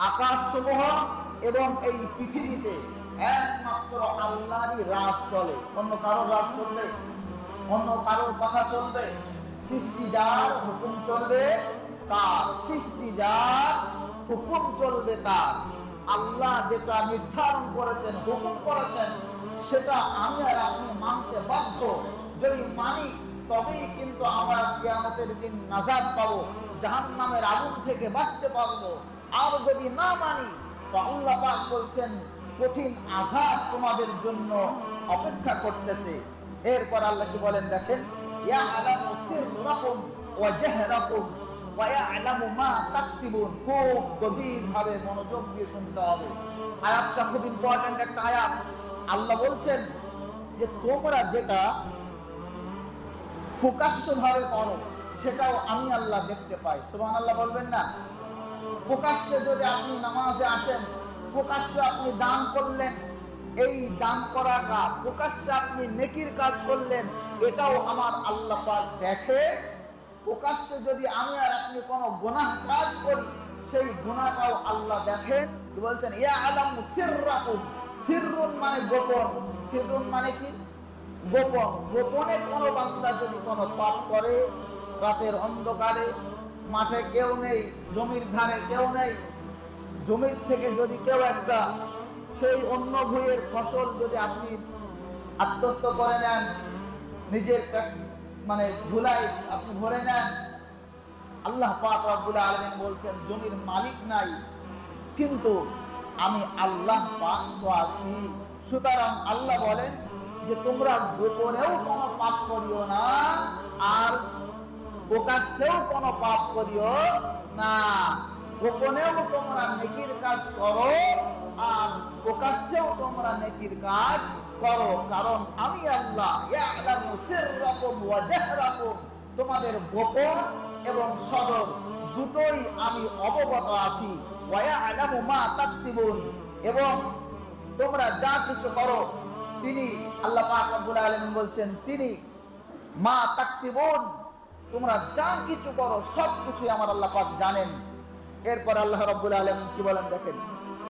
আকাশসমূহ এবং এই পৃথিবীতে একমাত্র আল্লাহরই রাজ চলে। অন্য কারো রাজ চলবে? অন্য কারোর কথা চলবে? সৃষ্টি যার হুকুম চলবে তার, সৃষ্টি যার হুকুম চলবে তার। আল্লাহ যেটা নির্ধারণ করেছেন, হুকুম করেছেন, সেটা আমি আর আপনি মানতে বাধ্য। যদি মানি তবেই কিন্তু আমরা কিয়ামতের দিন নাজাত পাবো, জাহান্নামের আগুন থেকে বাঁচতে পারবো। আর যদি না মানি তো আল্লাহ পাক বলছেন কঠিন আযাব তোমাদের জন্য অপেক্ষা করতেছে। এরপর আল্লাহ কি বলেন দেখেন, ইয়ালামু সিররাকুম ওয়া জাহরাকুম ওয়া ইয়ালামু মা তাকসিবুন। খুব গভীরভাবে মনোযোগ দিয়ে শুনতে হবে। আয়াতটা খুব ইম্পর্টেন্ট একটা আয়াত। আল্লাহ বলছেন যে তোমরা যেটা প্রকাশ্যভাবে করো সেটাও আমি আল্লাহ দেখতে পাই। সুবহানাল্লাহ বলবেন না? প্রকাশ্যে যদি আপনি নামাজে আসেন, প্রকাশ্যে আপনি দান করলেন, এই দান করাটা প্রকাশ্যে আপনি নেকির কাজ করলেন, এটাও আমার আল্লাহ পাক দেখে। প্রকাশ্যে যদি আমি আর আপনি কোনো গুনাহ কাজ করি, সেই গুনাহটাও আল্লাহ দেখেন। কি বলছেন? ইয়ালামু সিররাকুম। সিররুন মানে গোপন। সিররুন মানে কি? গোপন। গোপনে কোনো বান্দা যদি কোনো পাপ করে, রাতের অন্ধকারে, মাঠে কেউ নেই, জমির ধারে কেউ নেই, জমির থেকে যদি কেউ একটা সেই অন্য ভূঁইয়ের ফসল যদি আপনি আত্মস্থ করে নেন, নিজের মানে ঝুলাই আপনি ভরে নেন, আল্লাহ পাক রব্বুল আলামিন বলছেন জমির মালিক নাই, কিন্তু আমি আল্লাহ পাক তো আছি। সুতরাং আল্লাহ বলেন যে তোমরা গোপনেও কোনো পাপ করিও না, আর প্রকাশ্যেও কোনো পাপ করিও না। গোপনেও তোমরা নেকির কাজ করো, আর প্রকাশ্যেও তোমরা নেকির কাজ করো, কারণ আমি আল্লাহ ইয়ালামু সিররাকুম ওয়া জাহরাকুম, তোমাদের গোপন এবং সদর দুটোই আমি অবগত আছি। ওয়া ইয়ালামু মা তাকসিবুন, এবং তোমরা যা কিছু করো তিনি আল্লাহ পাক রব্বুল আলামিন বলছেন তিনি মা তাকসিবুন, তোমরা যা কিছু করো সব কিছুই আমার আল্লাহ পাক জানেন। এরপর আল্লাহ রাব্বুল আলামিন কি বলেন দেখেন,